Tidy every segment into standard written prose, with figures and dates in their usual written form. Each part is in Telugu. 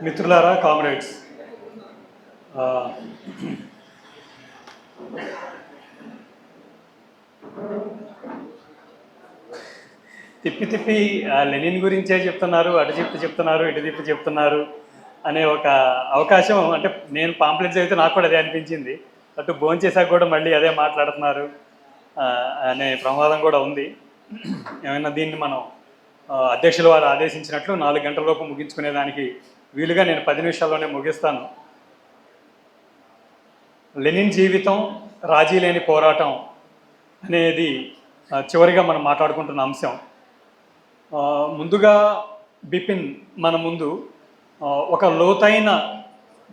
మిత్రులారా, కామ్రేడ్స్, తిప్పి తిప్పి లెనిన్ గురించే చెప్తున్నారు, అటు చెప్తున్నారు, ఇటు చెప్తున్నారు అనే ఒక అవకాశం. అంటే నేను పాంప్లెట్స్ అయితే నాకు కూడా అదే అనిపించింది. అటు భోంచేసాక కూడా మళ్ళీ అదే మాట్లాడుతున్నారు అనే ప్రమాదం కూడా ఉంది. ఏమైనా దీన్ని మనం అధ్యక్షుల వారు ఆదేశించినట్లు 4 గంటలలోపు ముగించుకునేదానికి వీలుగా నేను 10 నిమిషాల్లోనే ముగిస్తాను. లెనిన్ జీవితం, రాజీ లేని పోరాటం అనేది చివరిగా మనం మాట్లాడుకుంటున్న అంశం. ముందుగా బిపిన్ మన ముందు ఒక లోతైన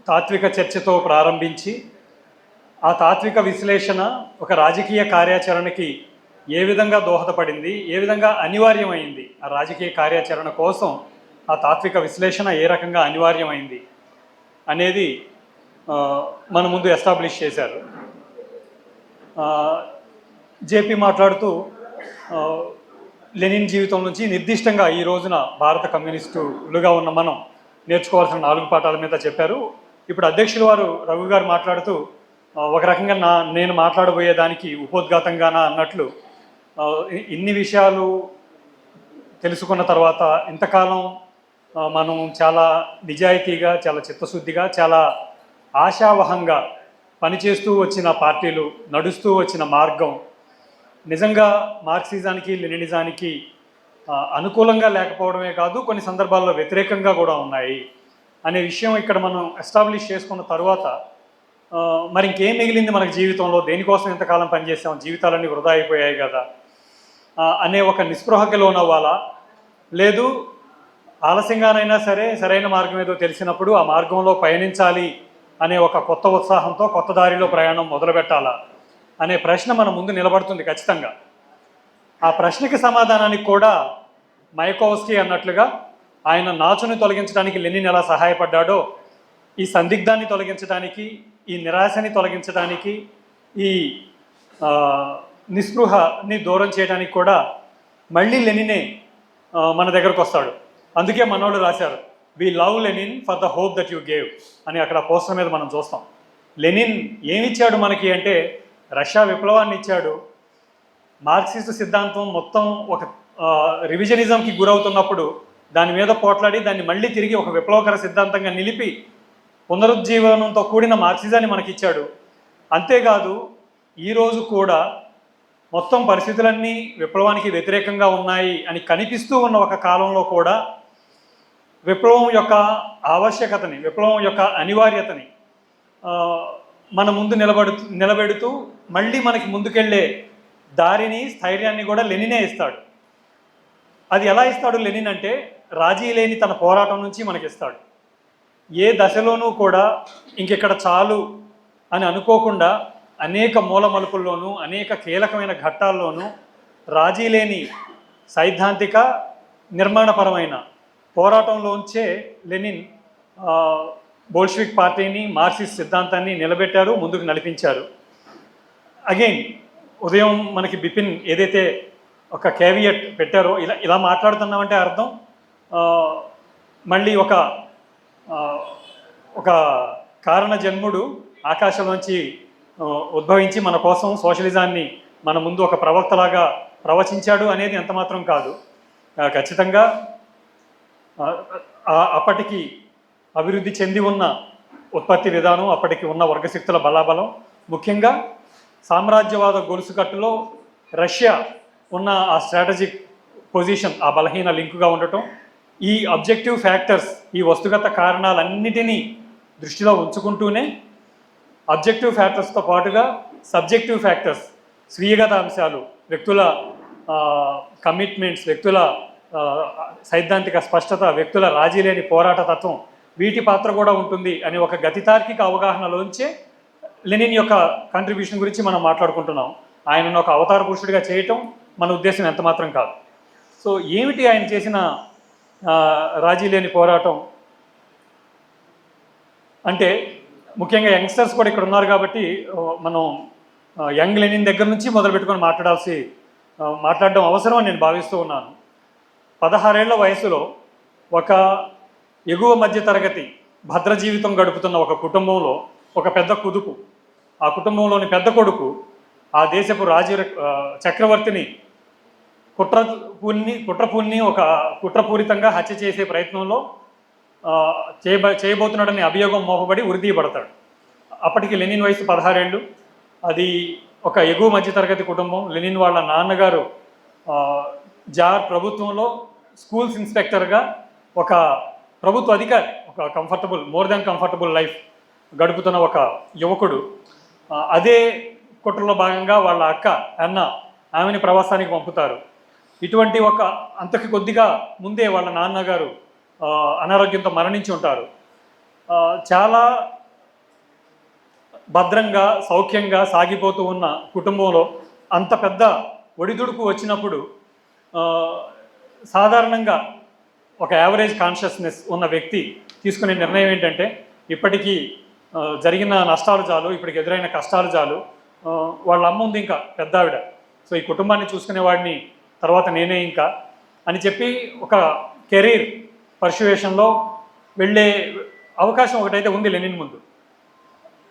తాత్విక చర్చతో ప్రారంభించి ఆ తాత్విక విశ్లేషణ ఒక రాజకీయ కార్యాచరణకి ఏ విధంగా దోహదపడింది, ఏ విధంగా అనివార్యమైంది, ఆ రాజకీయ కార్యాచరణ కోసం ఆ తాత్విక విశ్లేషణ ఏ రకంగా అనివార్యమైంది అనేది మన ముందు ఎస్టాబ్లిష్ చేశారు. జేపీ మాట్లాడుతూ లెనిన్ జీవితం నుంచి నిర్దిష్టంగా ఈ రోజున భారత కమ్యూనిస్టులుగా ఉన్న మనం నేర్చుకోవాల్సిన 4 పాఠాల మీద చెప్పారు. ఇప్పుడు అధ్యక్షుల వారు రఘు గారు మాట్లాడుతూ ఒక రకంగా నేను మాట్లాడబోయేదానికి ఉపోద్ఘాతంగానా అన్నట్లు ఇన్ని విషయాలు తెలుసుకున్న తర్వాత ఇంతకాలం మనం చాలా నిజాయితీగా, చాలా చిత్తశుద్ధిగా, చాలా ఆశావహంగా పనిచేస్తూ వచ్చిన పార్టీలు, నడుస్తూ వచ్చిన మార్గం నిజంగా మార్క్సిజానికి, లెనినిజానికి అనుకూలంగా లేకపోవడమే కాదు, కొన్ని సందర్భాల్లో వ్యతిరేకంగా కూడా ఉన్నాయి అనే విషయం ఇక్కడ మనం ఎస్టాబ్లిష్ చేసుకున్న తర్వాత మరి ఇంకేం మిగిలింది మనకు జీవితంలో, దేనికోసం ఇంతకాలం పనిచేసాం, జీవితాలన్నీ వృధా అయిపోయాయి కదా అనే ఒక నిస్పృహకి లోనవ్వాలా, లేదు ఆలస్యంగానైనా సరే సరైన మార్గం ఏదో తెలిసినప్పుడు ఆ మార్గంలో పయనించాలి అనే ఒక కొత్త ఉత్సాహంతో కొత్త దారిలో ప్రయాణం మొదలుపెట్టాలా అనే ప్రశ్న మన ముందు నిలబడుతుంది ఖచ్చితంగా. ఆ ప్రశ్నకి సమాధానానికి కూడా మయకోవ్స్కీ అన్నట్లుగా ఆయన నాచుని తొలగించడానికి లెనిన్ ఎలా సహాయపడ్డాడో, ఈ సందిగ్ధాన్ని తొలగించడానికి, ఈ నిరాశని తొలగించడానికి, ఈ నిస్పృహని దూరం చేయడానికి కూడా మళ్ళీ లెనినే మన దగ్గరకు వస్తాడు. అందుకే మనోళ్ళు రాశారు, we love Lenin for the hope that you gave అని అక్కడ పోస్టర్ మీద మనం చూస్తాం. లెనిన్ ఏమిచ్చాడు మనకి అంటే రష్యా విప్లవాన్ని ఇచ్చాడు. మార్క్సిస్ట్ సిద్ధాంతం మొత్తం ఒక రివిజనిజంకి గురవుతున్నప్పుడు దాని మీద పోట్లాడి దాన్ని మళ్ళీ తిరిగి ఒక విప్లవకర సిద్ధాంతంగా నిలిపి పునరుజ్జీవనంతో కూడిన మార్క్సిజాన్ని మనకిచ్చాడు. అంతేకాదు ఈరోజు కూడా మొత్తం పరిస్థితులన్నీ విప్లవానికి వ్యతిరేకంగా ఉన్నాయి అని కనిపిస్తూ ఉన్న ఒక కాలంలో కూడా విప్లవం యొక్క ఆవశ్యకతని, విప్లవం యొక్క అనివార్యతని మన ముందు నిలబెడుతూ మళ్ళీ మనకి ముందుకెళ్ళే దారిని, స్థైర్యాన్ని కూడా లెనినే ఇస్తాడు. అది ఎలా ఇస్తాడు లెనిన్ అంటే రాజీ లేని తన పోరాటం నుంచి మనకిస్తాడు. ఏ దశలోనూ కూడా ఇంకెక్కడ చాలు అని అనుకోకుండా అనేక మూల మలుపుల్లోనూ, అనేక కీలకమైన ఘట్టాల్లోనూ రాజీ లేని సైద్ధాంతిక, నిర్మాణపరమైన పోరాటంలోంచే లెనిన్ బోల్షివిక్ పార్టీని, మార్క్సిస్ట్ సిద్ధాంతాన్ని నిలబెట్టారు, ముందుకు నడిపించారు. అగైన్ ఉదయం మనకి బిపిన్ ఏదైతే ఒక కేవియట్ పెట్టారో, ఇలా మాట్లాడుతున్నామంటే అర్థం మళ్ళీ ఒక కారణ జన్ముడు ఆకాశంలోంచి ఉద్భవించి మన కోసం సోషలిజాన్ని మన ముందు ఒక ప్రవక్తలాగా ప్రవచించాడు అనేది ఎంత మాత్రం కాదు. ఖచ్చితంగా అప్పటికి అభివృద్ధి చెంది ఉన్న ఉత్పత్తి విధానం, అప్పటికి ఉన్న వర్గశక్తుల బలాబలం, ముఖ్యంగా సామ్రాజ్యవాద గొలుసుకట్టులో రష్యా ఉన్న ఆ స్ట్రాటజిక్ పొజిషన్, ఆ బలహీన లింకుగా ఉండటం, ఈ అబ్జెక్టివ్ ఫ్యాక్టర్స్, ఈ వస్తుగత కారణాలన్నిటినీ దృష్టిలో ఉంచుకుంటూనే అబ్జెక్టివ్ ఫ్యాక్టర్స్తో పాటుగా సబ్జెక్టివ్ ఫ్యాక్టర్స్, స్వీయగత అంశాలు, వ్యక్తుల కమిట్మెంట్స్, వ్యక్తుల సైద్ధాంతిక స్పష్టత, వ్యక్తుల రాజీ లేని పోరాట తత్వం, వీటి పాత్ర కూడా ఉంటుంది అని ఒక గతితార్కిక అవగాహనలోంచే లెనిన్ యొక్క కంట్రిబ్యూషన్ గురించి మనం మాట్లాడుకుంటున్నాం. ఆయనను ఒక అవతార పురుషుడిగా చేయటం మన ఉద్దేశం ఎంత మాత్రం కాదు. సో ఏమిటి ఆయన చేసిన రాజీ లేని పోరాటం అంటే, ముఖ్యంగా యంగ్స్టర్స్ కూడా ఇక్కడ ఉన్నారు కాబట్టి మనం యంగ్ లెనిన్ దగ్గర నుంచి మొదలు పెట్టుకొని మాట్లాడడం అవసరం అని నేను భావిస్తూ ఉన్నాను. 16 ఏళ్ల వయసులో ఒక ఎగువ మధ్యతరగతి భద్ర జీవితం గడుపుతున్న ఒక కుటుంబంలో ఒక పెద్ద కుదుపు, ఆ కుటుంబంలోని పెద్ద కొడుకు ఆ దేశపు చక్రవర్తిని కుట్రపూన్ని ఒక కుట్రపూరితంగా హత్య చేసే ప్రయత్నంలో చేయబోతున్నాడని అభియోగం మోపబడి ఉరితీయబడతాడు. అప్పటికి లెనిన్ వయసు 16 ఏళ్ళు. అది ఒక ఎగువ మధ్యతరగతి కుటుంబం. లెనిన్ వాళ్ళ నాన్నగారు జార్ ప్రభుత్వంలో స్కూల్స్ ఇన్స్పెక్టర్గా ఒక ప్రభుత్వ అధికారి, ఒక మోర్ దాన్ కంఫర్టబుల్ లైఫ్ గడుపుతున్న ఒక యువకుడు. అదే కుట్రలో భాగంగా వాళ్ళ అక్క అన్న ఆమెని ప్రవాసానికి పంపుతారు. ఇటువంటి అంతకు కొద్దిగా ముందే వాళ్ళ నాన్నగారు అనారోగ్యంతో మరణించి ఉంటారు. చాలా భద్రంగా సౌఖ్యంగా సాగిపోతూ ఉన్న కుటుంబంలో అంత పెద్ద ఒడిదుడుకు వచ్చినప్పుడు సాధారణంగా ఒక యావరేజ్ కాన్షియస్నెస్ ఉన్న వ్యక్తి తీసుకునే నిర్ణయం ఏంటంటే, ఇప్పటికీ జరిగిన నష్టాలు చాలు, ఇప్పటికి ఎదురైన కష్టాలు చాలు, వాళ్ళ అమ్మ ఉంది ఇంకా పెద్ద ఆవిడ, సో ఈ కుటుంబాన్ని చూసుకునే వాడిని తర్వాత నేనే ఇంకా అని చెప్పి ఒక కెరీర్ పర్సువేషన్లో వెళ్ళే అవకాశం ఒకటైతే ఉంది లెనిన్ ముందు.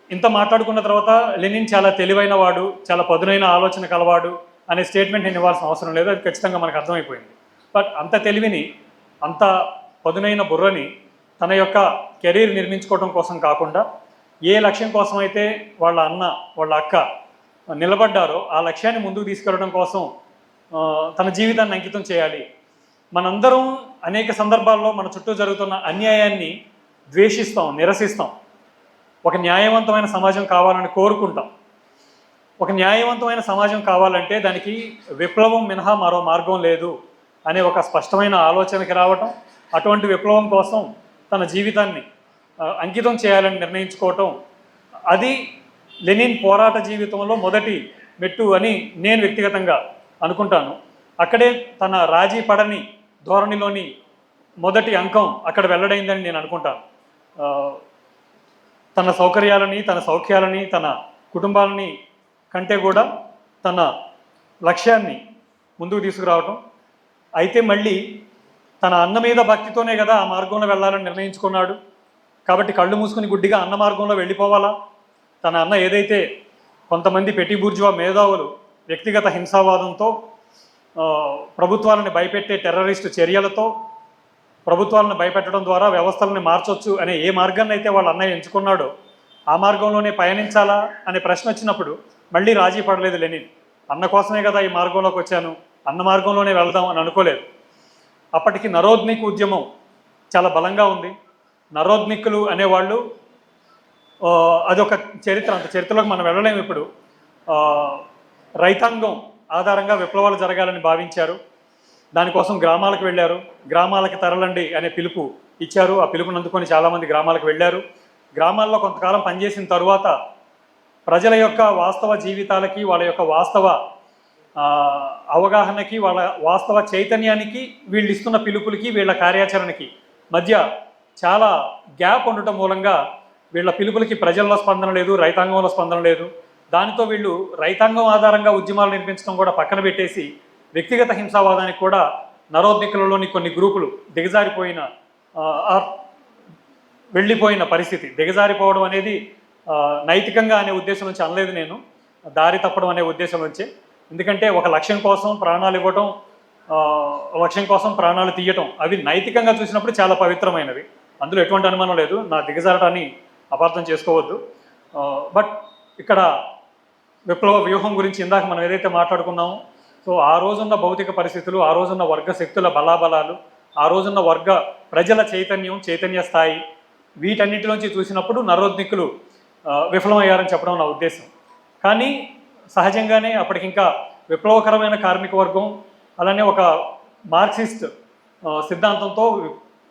ఇంత మాట్లాడుకున్న తర్వాత లెనిన్ చాలా తెలివైన వాడు, చాలా పదునైన ఆలోచన కలవాడు అనే స్టేట్మెంట్ నేను ఇవ్వాల్సిన అవసరం లేదు, అది ఖచ్చితంగా మనకు అర్థమైపోయింది. బట్ అంత తెలివిని, అంత పదునైన బుర్రని తన యొక్క కెరీర్ నిర్మించుకోవడం కోసం కాకుండా ఏ లక్ష్యం కోసం అయితే వాళ్ళ అన్న వాళ్ళ అక్క నిలబడ్డారో ఆ లక్ష్యాన్ని ముందుకు తీసుకెళ్ళడం కోసం తన జీవితాన్ని అంకితం చేయాలి. మనందరం అనేక సందర్భాల్లో మన చుట్టూ జరుగుతున్న అన్యాయాన్ని ద్వేషిస్తాం, నిరసిస్తాం. ఒక న్యాయవంతమైన సమాజం కావాలని కోరుకుంటాం. ఒక న్యాయవంతమైన సమాజం కావాలంటే దానికి విప్లవం మినహా మరో మార్గం లేదు అనే ఒక స్పష్టమైన ఆలోచనకి రావటం, అటువంటి విప్లవం కోసం తన జీవితాన్ని అంకితం చేయాలని నిర్ణయించుకోవటం, అది లెనిన్ పోరాట జీవితంలో మొదటి మెట్టు అని నేను వ్యక్తిగతంగా అనుకుంటాను. అక్కడే తన రాజీ పడని ధోరణిలోని మొదటి అంకం అక్కడ వెల్లడైందని నేను అనుకుంటాను. తన సౌకర్యాలని, తన సౌఖ్యాలని, తన కుటుంబాలని కంటే కూడా తన లక్ష్యాన్ని ముందుకు తీసుకురావటం. అయితే మళ్ళీ తన అన్న మీద భక్తితోనే కదా ఆ మార్గంలో వెళ్ళాలని నిర్ణయించుకున్నాడు. కాబట్టి కళ్ళు మూసుకుని గుడ్డిగా అన్న మార్గంలో వెళ్ళిపోవాలా? తన అన్న ఏదైతే కొంతమంది పెట్టి బూర్జువా మేధావులు వ్యక్తిగత హింసావాదంతో, ప్రభుత్వాలను భయపెట్టే టెర్రరిస్టు చర్యలతో, ప్రభుత్వాలను భయపెట్టడం ద్వారా వ్యవస్థలను మార్చొచ్చు అనే ఏ మార్గాన్ని అయితే వాళ్ళ అన్నయ్య ఎంచుకున్నాడో ఆ మార్గంలోనే పయనించాలా అనే ప్రశ్న వచ్చినప్పుడు మళ్ళీ రాజీ పడలేదు లెనిన్. అన్న కోసమే కదా ఈ మార్గంలోకి వచ్చాను, అన్న మార్గంలోనే వెళ్దాం అని అనుకోలేదు. అప్పటికి నరోద్నిక్ ఉద్యమం చాలా బలంగా ఉంది. నరోద్నిక్కులు అనేవాళ్ళు అదొక చరిత్ర, అంత చరిత్రలోకి మనం వెళ్ళలేము ఇప్పుడు. రైతాంగం ఆధారంగా విప్లవాలు జరగాలని భావించారు. దానికోసం గ్రామాలకు వెళ్ళారు. గ్రామాలకి తరలండి అనే పిలుపు ఇచ్చారు. ఆ పిలుపుని అందుకొని చాలామంది గ్రామాలకు వెళ్ళారు. గ్రామాల్లో కొంతకాలం పనిచేసిన తరువాత ప్రజల యొక్క వాస్తవ జీవితాలకి, వాళ్ళ యొక్క వాస్తవ అవగాహనకి, వాళ్ళ వాస్తవ చైతన్యానికి, వీళ్ళు ఇస్తున్న పిలుపులకి, వీళ్ళ కార్యాచరణకి మధ్య చాలా గ్యాప్ ఉండటం మూలంగా వీళ్ళ పిలుపులకి ప్రజల్లో స్పందన లేదు, రైతాంగంలో స్పందన లేదు. దానితో వీళ్ళు రైతాంగం ఆధారంగా ఉద్యమాలు నిర్మించడం కూడా పక్కన పెట్టేసి వ్యక్తిగత హింసావాదానికి కూడా నరోద్నికులలోని కొన్ని గ్రూపులు వెళ్ళిపోయిన పరిస్థితి. దిగజారిపోవడం అనేది నైతికంగా అనే ఉద్దేశం నుంచి అనలేదు నేను, దారి తప్పడం అనే ఉద్దేశం నుంచే. ఎందుకంటే ఒక లక్ష్యం కోసం ప్రాణాలు ఇవ్వటం, లక్ష్యం కోసం ప్రాణాలు తీయటం, అవి నైతికంగా చూసినప్పుడు చాలా పవిత్రమైనవి, అందులో ఎటువంటి అనుమానం లేదు. నా దిగజారటాన్ని అపార్థం చేసుకోవద్దు. బట్ ఇక్కడ విప్లవ వ్యూహం గురించి ఇందాక మనం ఏదైతే మాట్లాడుకున్నామో, సో ఆ రోజున్న భౌతిక పరిస్థితులు, ఆ రోజున్న వర్గ శక్తుల బలాబలాలు, ఆ రోజున్న ప్రజల చైతన్య స్థాయి, వీటన్నిటిలోంచి చూసినప్పుడు నరోద్నికులు విఫలమయ్యారని చెప్పడం నా ఉద్దేశం. కానీ సహజంగానే అప్పటికింకా విప్లవకరమైన కార్మిక వర్గం, అలానే ఒక మార్క్సిస్ట్ సిద్ధాంతంతో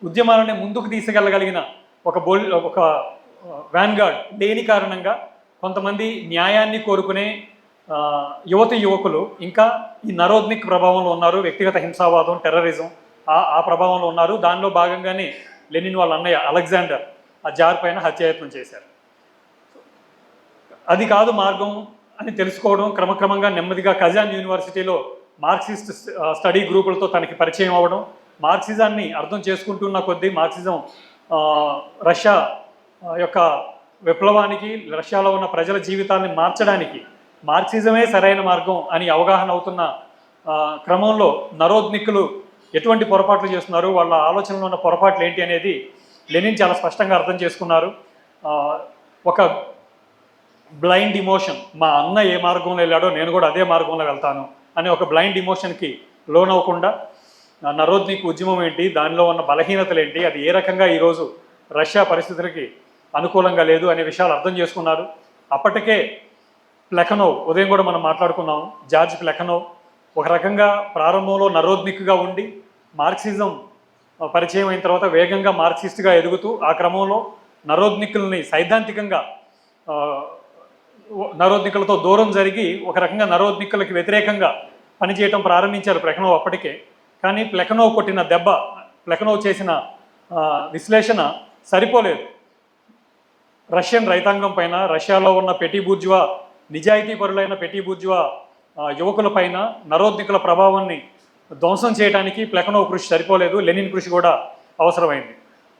ఉద్యమాలని ముందుకు తీసుకెళ్ళగలిగిన ఒక వ్యాన్గార్డ్ లేని కారణంగా కొంతమంది న్యాయాన్ని కోరుకునే యువకులు ఇంకా ఈ నరోద్నిక్ ప్రభావంలో ఉన్నారు. వ్యక్తిగత హింసావాదం, టెర్రరిజం ఆ ప్రభావంలో ఉన్నారు. దానిలో భాగంగానే లెనిన్ వాళ్ళ అన్నయ్య అలెగ్జాండర్ ఆ జార్ పైన హత్యాయత్నం చేశారు. అది కాదు మార్గం అని తెలుసుకోవడం, క్రమక్రమంగా నెమ్మదిగా కజాన్ యూనివర్సిటీలో మార్క్సిస్ట్ స్టడీ గ్రూపులతో తనకి పరిచయం అవ్వడం, మార్క్సిజాన్ని అర్థం చేసుకుంటున్న కొద్దీ, మార్క్సిజం రష్యా యొక్క విప్లవానికి, రష్యాలో ఉన్న ప్రజల జీవితాన్ని మార్చడానికి మార్క్సిజమే సరైన మార్గం అని అవగాహన అవుతున్న క్రమంలో నరోద్నిక్కులు ఎటువంటి పొరపాట్లు చేస్తున్నారు, వాళ్ళ ఆలోచనలో ఉన్న పొరపాట్లు ఏంటి అనేది లెనిన్ చాలా స్పష్టంగా అర్థం చేసుకున్నారు. ఒక బ్లైండ్ ఇమోషన్, మా అన్న ఏ మార్గంలో వెళ్ళాడో నేను కూడా అదే మార్గంలో వెళ్తాను అనే ఒక బ్లైండ్ ఇమోషన్కి లోనవ్వకుండా నరోద్నిక్ ఉద్యమం ఏంటి, దానిలో ఉన్న బలహీనతలు ఏంటి, అది ఏ రకంగా ఈరోజు రష్యా పరిస్థితులకి అనుకూలంగా లేదు అనే విషయాలు అర్థం చేసుకున్నారు. అప్పటికే ప్లెఖనోవ్, ఉదయం కూడా మనం మాట్లాడుకున్నాం, జార్జ్ ప్లెఖనోవ్ ఒక రకంగా ప్రారంభంలో నరోద్నిక్గా ఉండి మార్క్సిజం పరిచయం అయిన తర్వాత వేగంగా మార్క్సిస్ట్గా ఎదుగుతూ ఆ క్రమంలో నరోద్నికుల్ని సైద్ధాంతికంగా నరోద్నికులతో దూరం జరిగి ఒక రకంగా నరోద్నికులకి వ్యతిరేకంగా పనిచేయటం ప్రారంభించారు ప్లెఖనోవ్ అప్పటికే. కానీ ప్లెఖనోవ్ కొట్టిన దెబ్బ, ప్లెఖనోవ్ చేసిన విశ్లేషణ సరిపోలేదు. రష్యన్ రైతాంగం పైన, రష్యాలో ఉన్న పెటీ బూర్జువా, నిజాయితీ పరులైన పెటీ బూర్జువా యువకుల పైన నరోద్నికుల ప్రభావాన్ని ధ్వంసం చేయడానికి ప్లెఖనోవ్ కృషి సరిపోలేదు, లెనిన్ కృషి కూడా అవసరమైంది.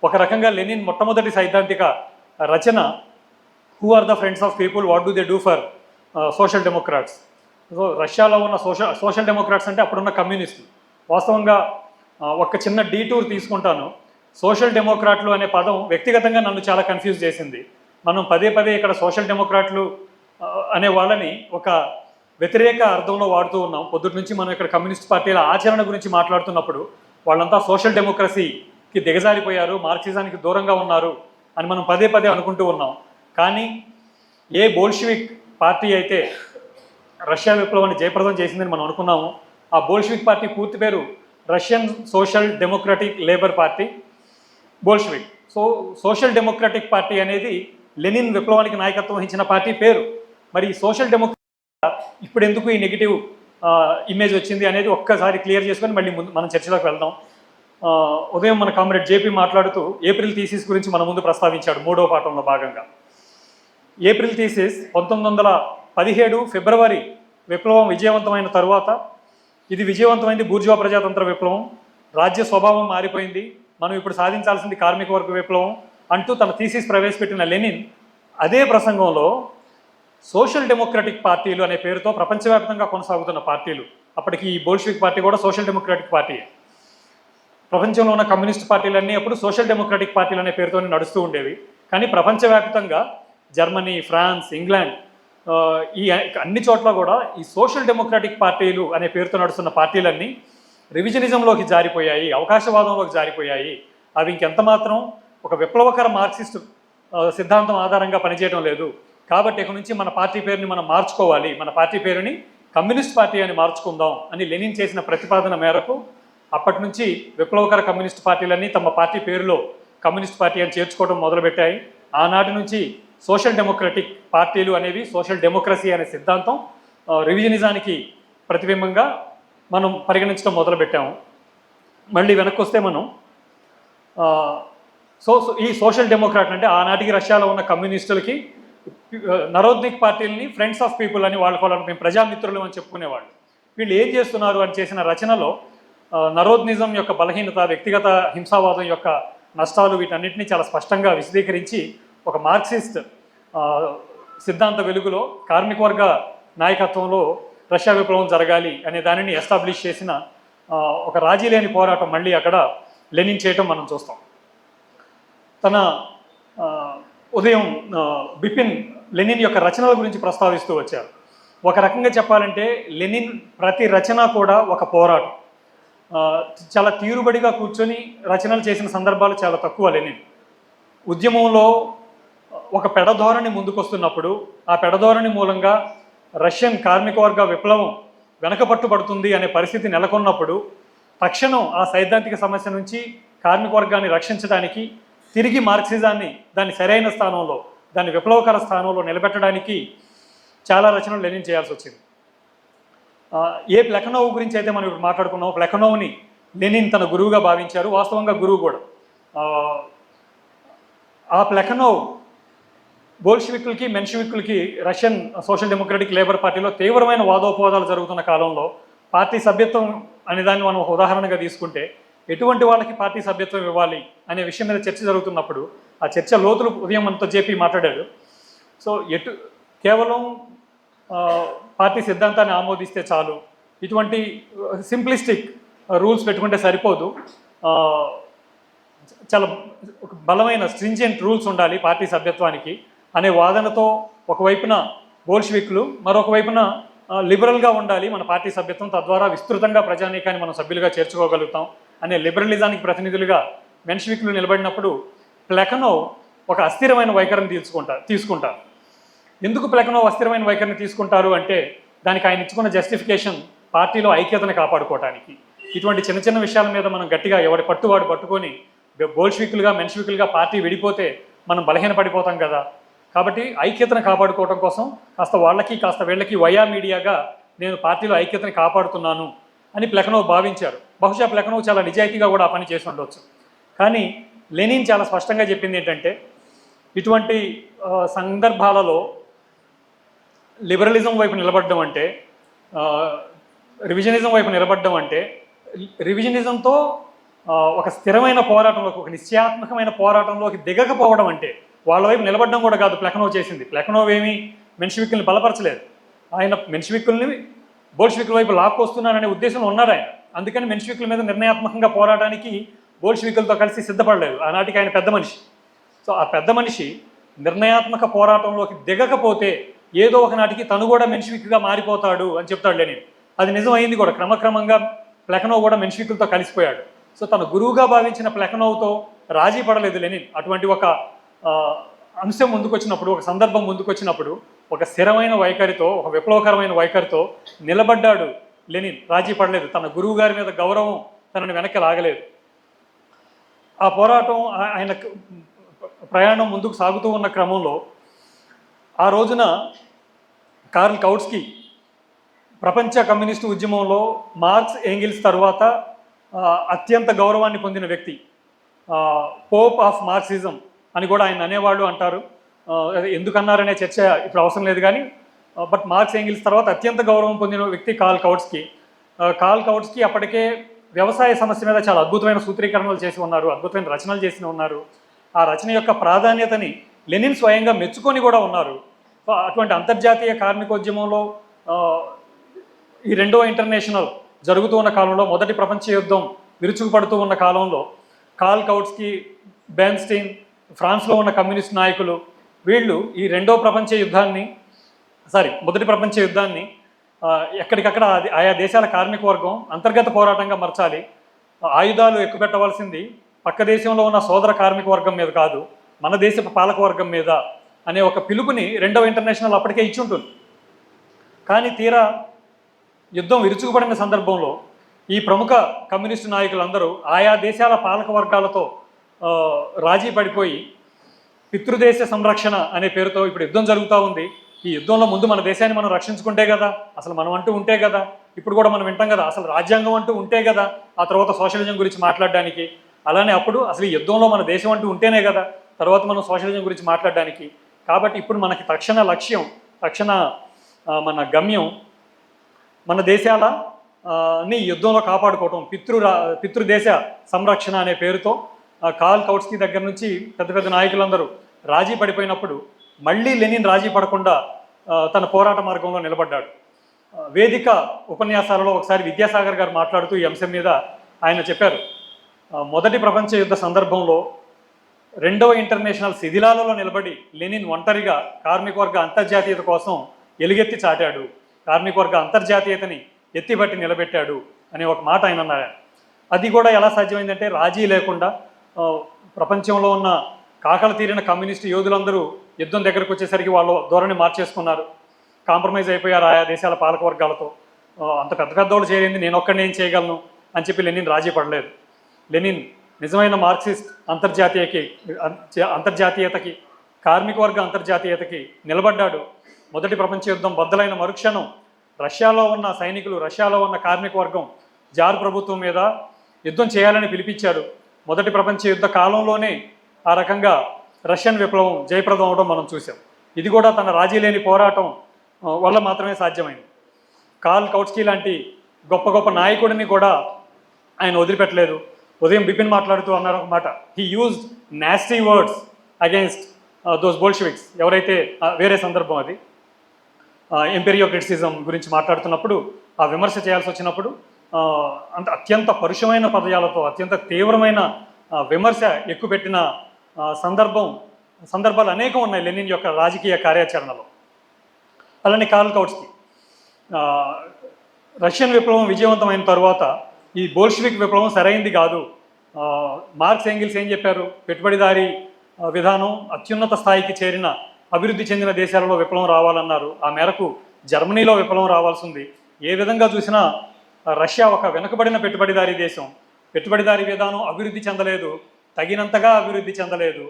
ఒక రకంగా లెనిన్ మొట్టమొదటి సైద్ధాంతిక రచన who are the friends of people, what do they do for social democrats. So రష్యాలో ఉన్న సోషల్ డెమోక్రాట్స్ అంటే అప్పుడున్న కమ్యూనిస్టులు. వాస్తవంగా ఒక చిన్న డీటూర్ తీసుకుంటాను. సోషల్ డెమోక్రాట్లు అనే పదం వ్యక్తిగతంగా నన్ను చాలా కన్ఫ్యూజ్ చేసింది. మనం పదే పదే ఇక్కడ సోషల్ డెమోక్రాట్లు అనే వాళ్ళని ఒక వ్యతిరేక అర్థంలో వాడుతూ ఉన్నాం. పొద్దుటి నుంచి మనం ఇక్కడ కమ్యూనిస్ట్ పార్టీల ఆచరణ గురించి మాట్లాడుతున్నప్పుడు వాళ్ళంతా సోషల్ డెమోక్రసీకి దిగజారిపోయారు, మార్క్సిజానికి దూరంగా ఉన్నారు అని మనం పదే పదే అనుకుంటూ ఉన్నాం. కానీ ఏ బోల్షివిక్ పార్టీ అయితే రష్యా విప్లవాన్ని జయప్రదం చేసిందని మనం అనుకున్నాము, ఆ బోల్షివిక్ పార్టీ పూర్తి పేరు Russian social democratic labour party, Bolshevik. So social democratic party అనేది లెనిన్ విప్లవానికి నాయకత్వం వహించిన పార్టీ పేరు. మరి సోషల్ డెమోక్రటిక్ ఇప్పుడు ఎందుకు ఈ నెగిటివ్ ఇమేజ్ వచ్చింది అనేది ఒక్కసారి క్లియర్ చేసుకొని మళ్ళీ ముందు మనం చర్చలోకి వెళ్దాం. ఉదయం మన కామ్రేడ్ జేపీ మాట్లాడుతూ ఏప్రిల్ థీసిస్ గురించి మన ముందు ప్రస్తావించాడు 3వ పాఠంలో భాగంగా. ఏప్రిల్ థీసిస్ 1917 ఫిబ్రవరి విప్లవం విజయవంతమైన తరువాత, ఇది విజయవంతమైంది బూర్జువా ప్రజాతంత్ర విప్లవం, రాజ్య స్వభావం మారిపోయింది, మనం ఇప్పుడు సాధించాల్సింది కార్మిక వర్గ విప్లవం అంటూ తన థీసిస్ ప్రవేశపెట్టిన లెనిన్ అదే ప్రసంగంలో సోషల్ డెమోక్రటిక్ పార్టీలు అనే పేరుతో ప్రపంచవ్యాప్తంగా కొనసాగుతున్న పార్టీలు, అప్పటికి ఈ బోల్షివిక్ పార్టీ కూడా సోషల్ డెమోక్రటిక్ పార్టీ, ప్రపంచంలో ఉన్న కమ్యూనిస్ట్ పార్టీలన్నీ అప్పుడు సోషల్ డెమోక్రటిక్ పార్టీలు అనే పేరుతోనే నడుస్తూ ఉండేవి. కానీ ప్రపంచవ్యాప్తంగా జర్మనీ, ఫ్రాన్స్, ఇంగ్లాండ్, ఈ అన్ని చోట్ల కూడా ఈ సోషల్ డెమోక్రటిక్ పార్టీలు అనే పేరుతో నడుస్తున్న పార్టీలన్నీ రివిజనిజంలోకి జారిపోయాయి, అవకాశవాదంలోకి జారిపోయాయి. అవి ఇంకెంత మాత్రం ఒక విప్లవకర మార్క్సిస్ట్ సిద్ధాంతం ఆధారంగా పనిచేయడం లేదు. కాబట్టి ఇక నుంచి మన పార్టీ పేరుని మనం మార్చుకోవాలి, మన పార్టీ పేరుని కమ్యూనిస్ట్ పార్టీ అని మార్చుకుందాం అని లెనిన్ చేసిన ప్రతిపాదన మేరకు అప్పటి నుంచి విప్లవకర కమ్యూనిస్ట్ పార్టీలన్నీ తమ పార్టీ పేరులో కమ్యూనిస్ట్ పార్టీ అని చేర్చుకోవడం మొదలుపెట్టాయి. ఆనాటి నుంచి సోషల్ డెమోక్రటిక్ పార్టీలు అనేవి సోషల్ డెమోక్రసీ అనే సిద్ధాంతం రివిజనిజానికి ప్రతిబింబంగా మనం పరిగణించడం మొదలుపెట్టాము. మళ్ళీ వెనక్కి వస్తే మనం ఈ సోషల్ డెమోక్రాట్ అంటే ఆనాటికి రష్యాలో ఉన్న కమ్యూనిస్టులకి నరోద్నిక్ పార్టీలని ఫ్రెండ్స్ ఆఫ్ పీపుల్ అని వాళ్ళని మేము ప్రజామిత్రులు అని చెప్పుకునేవాళ్ళు. వీళ్ళు ఏం చేస్తున్నారు అని చేసిన రచనలో నరోద్నిజం యొక్క బలహీనత, వ్యక్తిగత హింసావాదం యొక్క నష్టాలు, వీటన్నిటిని చాలా స్పష్టంగా విశదీకరించి ఒక మార్క్సిస్ట్ సిద్ధాంత వెలుగులో కార్మిక వర్గ నాయకత్వంలో రష్యా విప్లవం జరగాలి అనే దానిని ఎస్టాబ్లిష్ చేసిన ఒక రాజీ లేని పోరాటం మళ్ళీ అక్కడ లెనిన్ చేయటం మనం చూస్తాం. తన ఉదయం బిపిన్ లెనిన్ యొక్క రచనల గురించి ప్రస్తావిస్తూ వచ్చారు. ఒక రకంగా చెప్పాలంటే లెనిన్ ప్రతి రచన కూడా ఒక పోరాటం. చాలా తీరుబడిగా కూర్చొని రచనలు చేసిన సందర్భాలు చాలా తక్కువ. లెనిన్ ఉద్యమంలో ఒక పెడధోరణి ముందుకొస్తున్నప్పుడు, ఆ పెడధోరణి మూలంగా రష్యన్ కార్మిక వర్గ విప్లవం వెనకపట్టుబడుతుంది అనే పరిస్థితి నెలకొన్నప్పుడు తక్షణం ఆ సైద్ధాంతిక సమస్య నుంచి కార్మిక వర్గాన్ని రక్షించడానికి, తిరిగి మార్క్సిజాన్ని దాని సరైన స్థానంలో, దాని విప్లవకర స్థానంలో నిలబెట్టడానికి చాలా రచనలు లెనిన్ చేయాల్సి వచ్చింది. ఏ ప్లెఖనోవ్ గురించి అయితే మనం ఇప్పుడు మాట్లాడుకున్నాం, ప్లెఖనోవ్ని లెనిన్ తన గురువుగా భావించారు, వాస్తవంగా గురువు కూడా. ఆ ప్లెఖనోవ్ బోల్షివికులకి, మెన్షివికులకి రష్యన్ సోషల్ డెమోక్రటిక్ లేబర్ పార్టీలో తీవ్రమైన వాదోపవాదాలు జరుగుతున్న కాలంలో పార్టీ సభ్యత్వం అనే దాన్ని మనం ఉదాహరణగా తీసుకుంటే ఎటువంటి వాళ్ళకి పార్టీ సభ్యత్వం ఇవ్వాలి అనే విషయం మీద చర్చ జరుగుతున్నప్పుడు ఆ చర్చ లోతులు ఉదయం మనతో జేపీ మాట్లాడాడు. సో కేవలం పార్టీ సిద్ధాంతాన్ని ఆమోదిస్తే చాలు, ఇటువంటి సింప్లిస్టిక్ రూల్స్ పెట్టుకుంటే సరిపోదు, చాలా ఒక బలమైన స్ట్రింజెంట్ రూల్స్ ఉండాలి పార్టీ సభ్యత్వానికి అనే వాదనతో ఒకవైపున బోల్షివిక్లు, మరొక వైపున లిబరల్గా ఉండాలి మన పార్టీ సభ్యత్వం, తద్వారా విస్తృతంగా ప్రజానీకాన్ని మనం సభ్యులుగా చేర్చుకోగలుగుతాం అనే లిబరలిజానికి ప్రతినిధులుగా మెన్షివిక్లు నిలబడినప్పుడు ప్లెకనోవ్ ఒక అస్థిరమైన వైఖరిని తీసుకుంటారు. ఎందుకు ప్లెకనోవ్ అస్థిరమైన వైఖరిని తీసుకుంటారు అంటే దానికి ఆయన ఇచ్చుకున్న జస్టిఫికేషన్ పార్టీలో ఐక్యతను కాపాడుకోవడానికి. ఇటువంటి చిన్న చిన్న విషయాల మీద మనం గట్టిగా ఎవడి పట్టువాడు పట్టుకొని బోల్షివికులుగా మెన్షివికులుగా పార్టీ విడిపోతే మనం బలహీనపడిపోతాం కదా. కాబట్టి ఐక్యతను కాపాడుకోవడం కోసం కాస్త వాళ్ళకి కాస్త వీళ్ళకి వయా మీడియాగా నేను పార్టీలో ఐక్యతని కాపాడుతున్నాను అని ప్లెకనోవ్ భావించారు. బహుశా ప్లెకనోవ్ చాలా నిజాయితీగా కూడా ఆ పని చేసి ఉండవచ్చు. కానీ లెనిన్ చాలా స్పష్టంగా చెప్పింది ఏంటంటే ఇటువంటి సందర్భాలలో లిబరలిజం వైపు నిలబడడం అంటే, రివిజనిజం వైపు నిలబడడం అంటే, రివిజనిజంతో ఒక స్థిరమైన పోరాటంలోకి, ఒక నిశ్చయాత్మకమైన పోరాటంలోకి దిగకపోవడం అంటే, వాళ్ళ వైపు నిలబడడం కూడా కాదు ప్లెకనోవ్ చేసింది. ప్లెకనోవ్ ఏమీ మెన్షివిక్కుల్ని బలపరచలేదు. ఆయన మెన్షివిక్కుల్ని బోల్షివికుల వైపు లాక్కొస్తున్నారనే ఉద్దేశంలో ఉన్నాడు ఆయన. అందుకని మెన్షివికుల మీద నిర్ణయాత్మకంగా పోరాటానికి బోల్షివికులతో కలిసి సిద్ధపడలేదు. ఆనాటికి ఆయన పెద్ద మనిషి. సో ఆ పెద్ద మనిషి నిర్ణయాత్మక పోరాటంలోకి దిగకపోతే ఏదో ఒకనాటికి తను కూడా మెన్షివిక్గా మారిపోతాడు అని చెప్తాడు లెనిన్. అది నిజం అయింది కూడా. క్రమక్రమంగా ప్లెకనోవ్ కూడా మెన్షివికులతో కలిసిపోయాడు. సో తను గురువుగా భావించిన ప్లెకనోవ్తో రాజీ పడలేదు లెనిన్. అటువంటి ఒక అంశం ముందుకొచ్చినప్పుడు, ఒక సందర్భం ముందుకొచ్చినప్పుడు ఒక స్థిరమైన వైఖరితో, ఒక విప్లవకరమైన వైఖరితో నిలబడ్డాడు లెనిన్. రాజీ పడలేదు. తన గురువు గారి మీద గౌరవం తనని వెనక్కి లాగలేదు. ఆ పోరాటం, ఆయన ప్రయాణం ముందుకు సాగుతూ ఉన్న క్రమంలో ఆ రోజున కార్ల్ కౌట్స్కీ ప్రపంచ కమ్యూనిస్టు ఉద్యమంలో మార్క్స్, ఏంగిల్స్ తర్వాత అత్యంత గౌరవాన్ని పొందిన వ్యక్తి, పోప్ ఆఫ్ మార్క్సిజం అని కూడా ఆయన అనేవాళ్ళు అంటారు. ఎందుకన్నారనే చర్చ ఇప్పుడు అవసరం లేదు కానీ, బట్ మార్క్స్, ఏంగిల్స్ తర్వాత అత్యంత గౌరవం పొందిన వ్యక్తి కార్ల్ కౌట్స్కీ. కార్ల్ కౌట్స్కీ అప్పటికే వ్యవసాయ సమస్య మీద చాలా అద్భుతమైన సూత్రీకరణలు చేసి ఉన్నారు, అద్భుతమైన రచనలు చేసి ఉన్నారు. ఆ రచన యొక్క ప్రాధాన్యతని లెనిన్ స్వయంగా మెచ్చుకొని కూడా ఉన్నారు. అటువంటి అంతర్జాతీయ కార్మికోద్యమంలో ఈ రెండవ ఇంటర్నేషనల్ జరుగుతూ ఉన్న కాలంలో, మొదటి ప్రపంచ యుద్ధం విరుచుకుపడుతూ ఉన్న కాలంలో కార్ల్ కౌట్స్కీ, బెర్న్స్టీన్, ఫ్రాన్స్లో ఉన్న కమ్యూనిస్ట్ నాయకులు వీళ్ళు ఈ మొదటి ప్రపంచ యుద్ధాన్ని ఎక్కడికక్కడ ఆయా దేశాల కార్మిక వర్గం అంతర్గత పోరాటంగా మార్చాలి, ఆయుధాలు ఎక్కుపెట్టవలసింది పక్క దేశంలో ఉన్న సోదర కార్మిక వర్గం మీద కాదు, మన దేశపు పాలక వర్గం మీద అనే ఒక పిలుపుని రెండవ ఇంటర్నేషనల్ అప్పటికే ఇచ్చి ఉంటుంది. కానీ తీరా యుద్ధం విరుచుకుపడిన సందర్భంలో ఈ ప్రముఖ కమ్యూనిస్టు నాయకులందరూ ఆయా దేశాల పాలక వర్గాలతో రాజీ పడిపోయి పితృదేశ సంరక్షణ అనే పేరుతో ఇప్పుడు యుద్ధం జరుగుతూ ఉంది. ఈ యుద్ధంలో ముందు మన దేశాన్ని మనం రక్షించుకుంటే కదా, అసలు మనం అంటూ ఉంటే కదా, ఇప్పుడు కూడా మనం వింటాం కదా, అసలు రాజ్యాంగం అంటూ ఉంటే కదా ఆ తర్వాత సోషలిజం గురించి మాట్లాడడానికి, అలానే అప్పుడు అసలు ఈ యుద్ధంలో మన దేశం అంటూ ఉంటేనే కదా తర్వాత మనం సోషలిజం గురించి మాట్లాడడానికి. కాబట్టి ఇప్పుడు మనకి తక్షణ లక్ష్యం, మన గమ్యం మన దేశాల ని యుద్ధంలో కాపాడుకోవటం, పితృదేశ సంరక్షణ అనే పేరుతో కార్ల్ కౌట్స్కీ దగ్గర నుంచి పెద్ద పెద్ద నాయకులందరూ రాజీ పడిపోయినప్పుడు మళ్ళీ లెనిన్ రాజీ పడకుండా తన పోరాట మార్గంలో నిలబడ్డాడు. వేదిక ఉపన్యాసాలలో ఒకసారి విద్యాసాగర్ గారు మాట్లాడుతూ ఈ అంశం మీద ఆయన చెప్పారు, మొదటి ప్రపంచ యుద్ధ సందర్భంలో రెండవ ఇంటర్నేషనల్ శిథిలాలలో నిలబడి లెనిన్ ఒంటరిగా కార్మికవర్గ అంతర్జాతీయత కోసం ఎలుగెత్తి చాటాడు, కార్మికవర్గ అంతర్జాతీయతని ఎత్తిబట్టి నిలబెట్టాడు అనే ఒక మాట ఆయన అన్నారు. అది కూడా ఎలా సాధ్యమైందంటే రాజీ లేకుండా ప్రపంచంలో ఉన్న కాకలు తీరిన కమ్యూనిస్టు యోధులందరూ యుద్ధం దగ్గరకు వచ్చేసరికి వాళ్ళు ధోరణి మార్చేసుకున్నారు, కాంప్రమైజ్ అయిపోయారు ఆయా దేశాల పాలక వర్గాలతో. అంత పెద్ద పెద్దోళ్ళు చేయలేంది నేను ఒక్కడిని ఏం చేయగలను అని చెప్పి లెనిన్ రాజీ పడలేదు. లెనిన్ నిజమైన మార్క్సిస్ట్ అంతర్జాతీయతకి, కార్మిక వర్గ అంతర్జాతీయతకి నిలబడ్డాడు. మొదటి ప్రపంచ యుద్ధం బద్దలైన మరుక్షణం రష్యాలో ఉన్న సైనికులు, రష్యాలో ఉన్న కార్మిక వర్గం జార్ ప్రభుత్వం మీద యుద్ధం చేయాలని పిలిపించారు. మొదటి ప్రపంచ యుద్ధ కాలంలోనే ఆ రకంగా రష్యన్ విప్లవం జయప్రదం అవడం మనం చూసాం. ఇది కూడా తన రాజీ లేని పోరాటం వల్ల మాత్రమే సాధ్యమైంది. కార్ల్ కౌట్స్కీ లాంటి గొప్ప గొప్ప నాయకుడిని కూడా ఆయన వదిలిపెట్టలేదు. ఉదయం బిపిన్ మాట్లాడుతూ అన్నారు ఒక మాట, he used nasty words against those Bolsheviks. ఎవరైతే వేరే సందర్భం అది, ఎంపీరియో క్రిటిసిజం గురించి మాట్లాడుతున్నప్పుడు, ఆ విమర్శ చేయాల్సి వచ్చినప్పుడు అంటే అత్యంత పరుషమైన పదయాలతో అత్యంత తీవ్రమైన విమర్శ ఎక్కుపెట్టిన సందర్భాలు అనేకం ఉన్నాయి లెనిన్ యొక్క రాజకీయ కార్యాచరణలో. అలానే కార్ల్ కౌట్స్కీ, రష్యన్ విప్లవం విజయవంతమైన తర్వాత ఈ బోల్షివిక్ విప్లవం సరైంది కాదు. మార్క్స్ ఎంగిల్స్ ఏం చెప్పారు? పెట్టుబడిదారీ విధానం అత్యున్నత స్థాయికి చేరిన అభివృద్ధి చెందిన దేశాలలో విప్లవం రావాలన్నారు. ఆ మేరకు జర్మనీలో విప్లవం రావాల్సి ఉంది. ఏ విధంగా చూసినా రష్యా ఒక వెనుకబడిన పెట్టుబడిదారీ దేశం. పెట్టుబడిదారీ విధానం అభివృద్ధి చెందలేదు, తగినంతగా అభివృద్ధి చెందలేదు,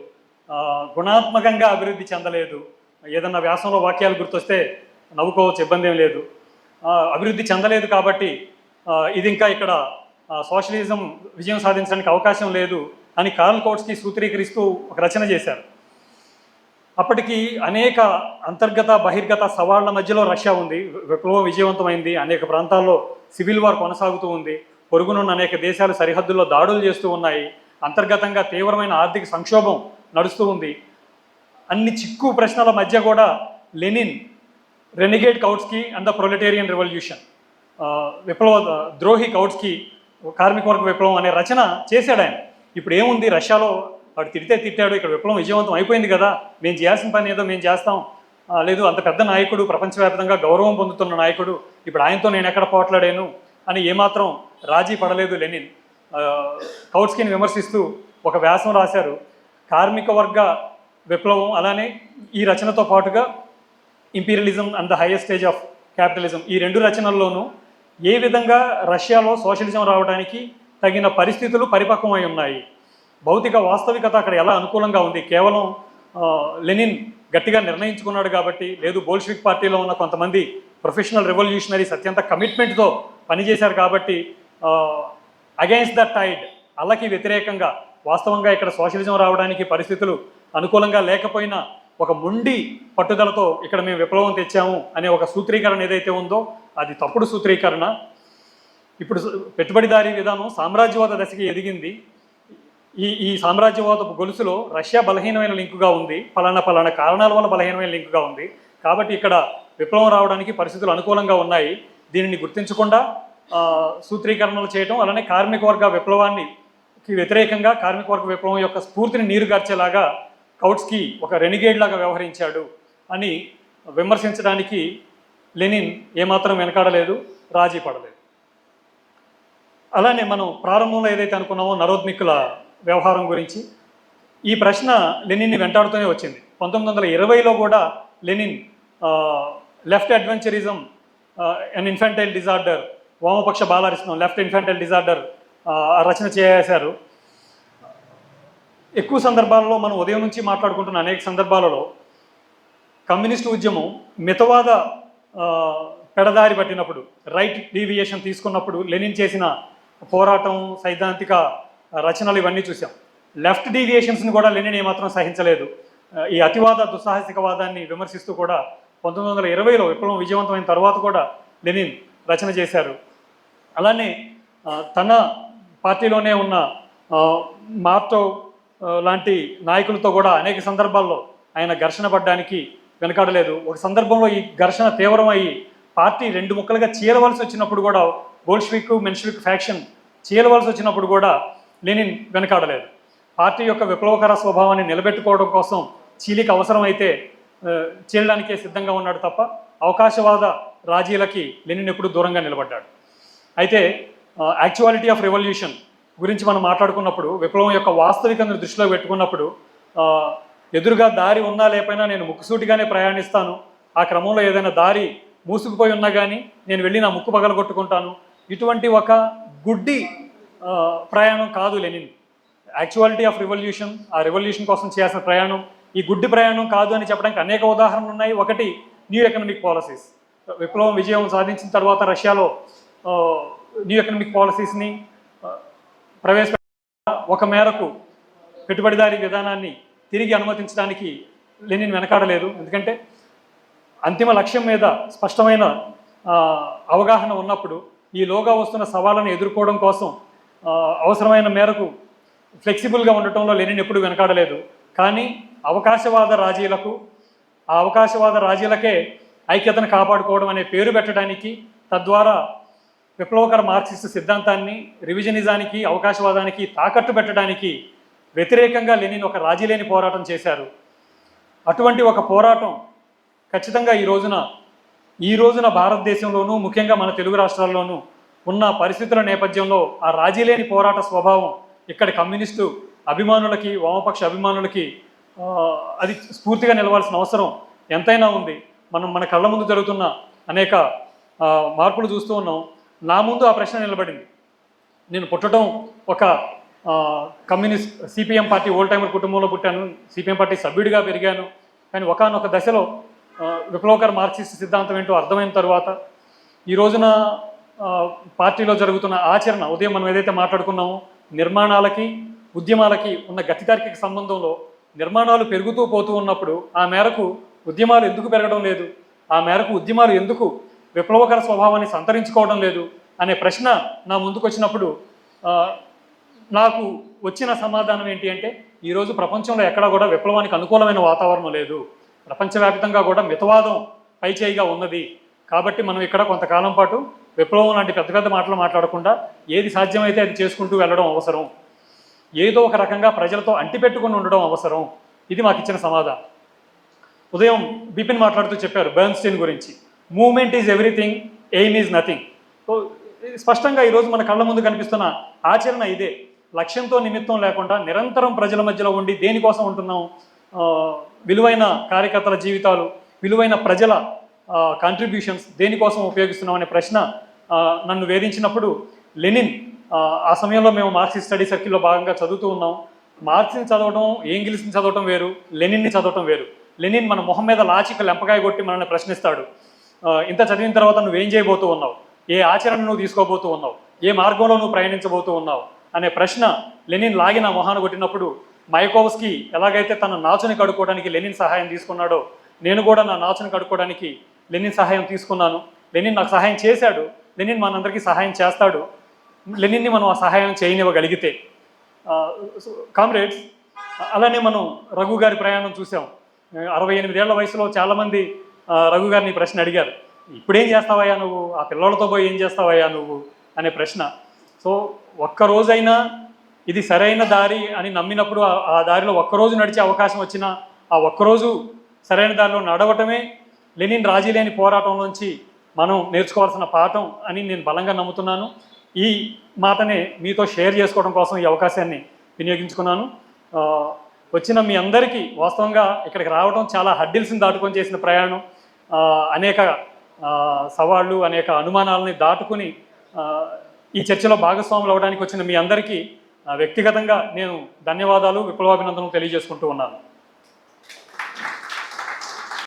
గుణాత్మకంగా అభివృద్ధి చెందలేదు. ఏదన్నా వ్యాసంలో వాక్యాలు గుర్తొస్తే నవ్వుకోవచ్చు, ఇబ్బంది ఏం లేదు. అభివృద్ధి చెందలేదు కాబట్టి ఇది ఇంకా ఇక్కడ సోషలిజం విజయం సాధించడానికి అవకాశం లేదు అని కార్ల్ కౌట్స్కీ సూత్రీకరిస్తూ ఒక రచన చేశారు. అప్పటికి అనేక అంతర్గత బహిర్గత సవాళ్ల మధ్యలో రష్యా ఉంది. విప్లవం విజయవంతమైంది, అనేక ప్రాంతాల్లో సివిల్ వార్ కొనసాగుతూ ఉంది, పొరుగునున్న అనేక దేశాలు సరిహద్దుల్లో దాడులు చేస్తూ ఉన్నాయి, అంతర్గతంగా తీవ్రమైన ఆర్థిక సంక్షోభం నడుస్తూ ఉంది. అన్ని చిక్కు ప్రశ్నల మధ్య కూడా Lenin renegade Kautsky and the proletarian revolution, విప్లవ ద్రోహి కౌట్స్కీ కార్మిక వర్గ విప్లవం అనే రచన చేశాడు ఆయన. ఇప్పుడు ఏముంది, రష్యాలో వాడు తిట్టాడు, ఇక్కడ విప్లవం విజయవంతం అయిపోయింది కదా, మేము చేయాల్సిన పని ఏదో మేము చేస్తాం, లేదు అంత పెద్ద నాయకుడు, ప్రపంచవ్యాప్తంగా గౌరవం పొందుతున్న నాయకుడు, ఇప్పుడు ఆయనతో నేను ఎక్కడ పోట్లాడాను అని ఏమాత్రం రాజీ పడలేదు లెనిన్. కౌట్స్కీని విమర్శిస్తూ ఒక వ్యాసం రాశారు. కార్మిక వర్గ విప్లవం అలానే ఈ రచనతో పాటుగా imperialism and the highest stage of capitalism, ఈ రెండు రచనల్లోనూ ఏ విధంగా రష్యాలో సోషలిజం రావడానికి తగిన పరిస్థితులు పరిపక్వమై ఉన్నాయి, భౌతిక వాస్తవికత అక్కడ ఎలా అనుకూలంగా ఉంది, కేవలం లెనిన్ గట్టిగా నిర్ణయించుకున్నాడు కాబట్టి, లేదు బోల్షివిక్ పార్టీలో ఉన్న కొంతమంది ప్రొఫెషనల్ రెవల్యూషనరీస్ అత్యంత కమిట్మెంట్తో పనిచేశారు కాబట్టి, అగైన్స్ ద టైడ్, అల్లకి వ్యతిరేకంగా వాస్తవంగా ఇక్కడ సోషలిజం రావడానికి పరిస్థితులు అనుకూలంగా లేకపోయినా ఒక మొండి పట్టుదలతో ఇక్కడ మేము విప్లవం తెచ్చాము అనే ఒక సూత్రీకరణ ఏదైతే ఉందో అది తప్పుడు సూత్రీకరణ. ఇప్పుడు పెట్టుబడిదారీ విధానం సామ్రాజ్యవాద దశకి ఎదిగింది. ఈ సామ్రాజ్యవాదపు గొలుసులో రష్యా బలహీనమైన లింకుగా ఉంది, పలానా కారణాల వల్ల బలహీనమైన లింకుగా ఉంది. కాబట్టి ఇక్కడ విప్లవం రావడానికి పరిస్థితులు అనుకూలంగా ఉన్నాయి. దీనిని గుర్తించకుండా సూత్రీకరణలు చేయడం, అలానే కార్మిక వర్గ విప్లవానికి వ్యతిరేకంగా కార్మిక వర్గ విప్లవం యొక్క స్ఫూర్తిని నీరుగార్చేలాగా కౌట్స్కీ ఒక రెనిగేడ్ లాగా వ్యవహరించాడు అని విమర్శించడానికి లెనిన్ ఏమాత్రం వెనకాడలేదు, రాజీ పడలేదు. అలానే మనం ప్రారంభంలో ఏదైతే అనుకున్నామో నరోద్మిక్కుల వ్యవహారం గురించి, ఈ ప్రశ్న లెనిన్ని వెంటాడుతూనే వచ్చింది. 1920లో కూడా Lenin left adventurism and infantile disorder, వామపక్ష బాలారిస్టం, లెఫ్ట్ ఇన్ఫెంటైల్ డిజార్డర్ రచన చేశారు. ఎక్కువ సందర్భాలలో మనం ఉదయం నుంచి మాట్లాడుకుంటున్న అనేక సందర్భాలలో కమ్యూనిస్టు ఉద్యమం మితవాద పెడదారి పట్టినప్పుడు, రైట్ డీవియేషన్ తీసుకున్నప్పుడు లెనిన్ చేసిన పోరాటం, సైద్ధాంతిక రచనలు ఇవన్నీ చూసాం. లెఫ్ట్ డీవియేషన్స్ని కూడా లెనిన్ ఏమాత్రం సహించలేదు. ఈ అతివాద దుస్సాహసికవాదాన్ని విమర్శిస్తూ కూడా 1920లో విప్లవం విజయవంతమైన తర్వాత కూడా లెనిన్ రచన చేశారు. అలానే తన పార్టీలోనే ఉన్న మార్టో లాంటి నాయకులతో కూడా అనేక సందర్భాల్లో ఆయన ఘర్షణ పడడానికి వెనకాడలేదు. ఒక సందర్భంలో ఈ ఘర్షణ తీవ్రమయ్యి పార్టీ రెండు ముక్కలుగా చీలవలసి వచ్చినప్పుడు కూడా, బోల్షివిక్ మెన్షివిక్ ఫ్యాక్షన్ చీలవలసి వచ్చినప్పుడు కూడా లెనిన్ వెనకాడలేదు. పార్టీ యొక్క విప్లవకర స్వభావాన్ని నిలబెట్టుకోవడం కోసం చీలిక అవసరమైతే చీలడానికే సిద్ధంగా ఉన్నాడు తప్ప అవకాశవాద రాజీలకి లెనిన్ ఎప్పుడు దూరంగా నిలబడ్డాడు. అయితే యాక్చువాలిటీ ఆఫ్ రెవల్యూషన్ గురించి మనం మాట్లాడుకున్నప్పుడు, విప్లవం యొక్క వాస్తవికతను దృష్టిలో పెట్టుకున్నప్పుడు, ఎదురుగా దారి ఉన్నా లేకపోయినా నేను ముక్కుసూటిగానే ప్రయాణిస్తాను, ఆ క్రమంలో ఏదైనా దారి మూసుకుపోయి ఉన్నా కానీ నేను వెళ్ళి నా ముక్కు పగలగొట్టుకుంటాను, ఇటువంటి ఒక గుడ్డి ప్రయాణం కాదు లెనిన్. యాక్చువాలిటీ ఆఫ్ రెవల్యూషన్, ఆ రెవల్యూషన్ కోసం చేయాల్సిన ప్రయాణం ఈ గుడ్డి ప్రయాణం కాదు అని చెప్పడానికి అనేక ఉదాహరణలు ఉన్నాయి. ఒకటి న్యూ ఎకనామిక్ పాలసీస్. విప్లవం విజయం సాధించిన తర్వాత రష్యాలో న్యూ ఎకనామిక్ పాలసీస్ని ప్రవేశపెట్ట ఒక మేరకు పెట్టుబడిదారీ విధానాన్ని తిరిగి అనుమతించడానికి లెనిన్ వెనకాడలేదు. ఎందుకంటే అంతిమ లక్ష్యం మీద స్పష్టమైన అవగాహన ఉన్నప్పుడు ఈలోగా వస్తున్న సవాళ్ళను ఎదుర్కోవడం కోసం అవసరమైన మేరకు ఫ్లెక్సిబుల్గా ఉండటంలో లెనిన్ ఎప్పుడు వెనకాడలేదు. కానీ అవకాశవాద రాజీలకు, ఆ అవకాశవాద రాజీలకే ఐక్యతను కాపాడుకోవడం అనే పేరు పెట్టడానికి, తద్వారా విప్లవకర మార్క్సిస్ట్ సిద్ధాంతాన్ని రివిజనిజానికి, అవకాశవాదానికి తాకట్టు పెట్టడానికి వ్యతిరేకంగా లెనిన్ ఒక రాజీ లేని పోరాటం చేశారు. అటువంటి ఒక పోరాటం ఖచ్చితంగా ఈ రోజున భారతదేశంలోనూ, ముఖ్యంగా మన తెలుగు రాష్ట్రాల్లోనూ ఉన్న పరిస్థితుల నేపథ్యంలో ఆ రాజీ లేని పోరాట స్వభావం ఇక్కడ కమ్యూనిస్టు అభిమానులకి, వామపక్ష అభిమానులకి అది స్ఫూర్తిగా నిలవాల్సిన అవసరం ఎంతైనా ఉంది. మన కళ్ళ ముందు జరుగుతున్న అనేక మార్పులు చూస్తూ ఉన్నాం. నా ముందు ఆ ప్రశ్న నిలబడింది. నేను పుట్టడం ఒక communist CPM party old timer కుటుంబంలో పుట్టాను, సిపిఎం పార్టీ సభ్యుడిగా పెరిగాను. కానీ ఒకానొక దశలో విప్లవకర మార్క్సిస్ట్ సిద్ధాంతం ఏంటో అర్థమైన తర్వాత ఈ రోజున పార్టీలో జరుగుతున్న ఆచరణ, ఉదయం మనం ఏదైతే మాట్లాడుకున్నామో నిర్మాణాలకి ఉద్యమాలకి ఉన్న గతితార్కిక సంబంధంలో నిర్మాణాలు పెరుగుతూ పోతూ ఉన్నప్పుడు ఆ మేరకు ఉద్యమాలు ఎందుకు పెరగడం లేదు, ఆ మేరకు ఉద్యమాలు ఎందుకు విప్లవకర స్వభావాన్ని సంతరించుకోవడం లేదు అనే ప్రశ్న నా ముందుకు వచ్చినప్పుడు నాకు వచ్చిన సమాధానం ఏంటి అంటే, ఈరోజు ప్రపంచంలో ఎక్కడా కూడా విప్లవానికి అనుకూలమైన వాతావరణం లేదు. ప్రపంచవ్యాప్తంగా కూడా మితవాదం పైచేయిగా ఉన్నది. కాబట్టి మనం ఇక్కడ కొంతకాలం పాటు విప్లవం లాంటి పెద్ద పెద్ద మాటలు మాట్లాడకుండా ఏది సాధ్యమైతే అది చేసుకుంటూ వెళ్ళడం అవసరం. ఏదో ఒక రకంగా ప్రజలతో అంటిపెట్టుకుని ఉండడం అవసరం. ఇది మాకు ఇచ్చిన సమాధానం. ఉదయం బిపిన్ మాట్లాడుతూ చెప్పారు బెర్న్స్టైన్ గురించి, movement is everything, aim is nothing. So స్పష్టంగా ఈరోజు మన కళ్ళ ముందు కనిపిస్తున్న ఆచరణ ఇదే. లక్ష్యంతో నిమిత్తం లేకుండా నిరంతరం ప్రజల మధ్యలో ఉండి దేనికోసం ఉంటున్నాం, విలువైన కార్యకర్తల జీవితాలు, విలువైన ప్రజల కాంట్రిబ్యూషన్స్ దేనికోసం ఉపయోగిస్తున్నాం అనే ప్రశ్న నన్ను వేధించినప్పుడు లెనిన్, ఆ సమయంలో మేము మార్క్సిస్ట్ స్టడీ సర్కిల్లో భాగంగా చదువుతూ ఉన్నాం. మార్క్స్ని చదవడం, ఏంగిల్స్ని చదవటం వేరు, లెనిన్ని చదవటం వేరు. లెనిన్ మన మొహం మీద లాచిక లెంపకాయ కొట్టి మనల్ని ప్రశ్నిస్తాడు. ఇంత చదివిన తర్వాత నువ్వేం చేయబోతూ ఉన్నావు, ఏ ఆచరణ నువ్వు తీసుకోబోతూ ఉన్నావు, ఏ మార్గంలో నువ్వు ప్రయాణించబోతూ ఉన్నావు అనే ప్రశ్న లెనిన్ లాగి నా మొహాన్ని కొట్టినప్పుడు, మయకోవ్స్కీ ఎలాగైతే తన నాచుని కడుక్కోవడానికి లెనిన్ సహాయం తీసుకున్నాడో నేను కూడా నా నాచుని కడుక్కోవడానికి లెనిన్ సహాయం తీసుకున్నాను. లెనిన్ నాకు సహాయం చేశాడు, లెనిన్ మనందరికీ సహాయం చేస్తాడు. లెనిన్ని మనం ఆ సహాయం చేయనివ్వగలిగితే. కామ్రేడ్స్, అలానే మనం రఘు గారి ప్రయాణం చూసాం. 68 ఏళ్ల వయసులో చాలామంది రఘు గారిని ప్రశ్న అడిగారు, ఇప్పుడేం చేస్తావయ్యా నువ్వు, ఆ పిల్లలతో పోయి ఏం చేస్తావయ్యా నువ్వు అనే ప్రశ్న. సో ఒక్కరోజైనా ఇది సరైన దారి అని నమ్మినప్పుడు ఆ దారిలో ఒక్కరోజు నడిచే అవకాశం వచ్చినా ఆ ఒక్కరోజు సరైన దారిలో నడవటమే లెనిన్ రాజీ లేని పోరాటంలోంచి మనం నేర్చుకోవాల్సిన పాఠం అని నేను బలంగా నమ్ముతున్నాను. ఈ మాటనే మీతో షేర్ చేసుకోవడం కోసం ఈ అవకాశాన్ని వినియోగించుకున్నాను. వచ్చిన మీ అందరికీ వాస్తవంగా ఇక్కడికి రావడం చాలా హడ్డిల్స్ని దాటుకొని చేసిన ప్రయాణం, అనేక సవాళ్ళు, అనేక అనుమానాలని దాటుకుని ఈ చర్చలో భాగస్వాములు అవ్వడానికి వచ్చిన మీ అందరికీ వ్యక్తిగతంగా నేను ధన్యవాదాలు, విప్లవాభినందనలు తెలియజేసుకుంటూ ఉన్నాను.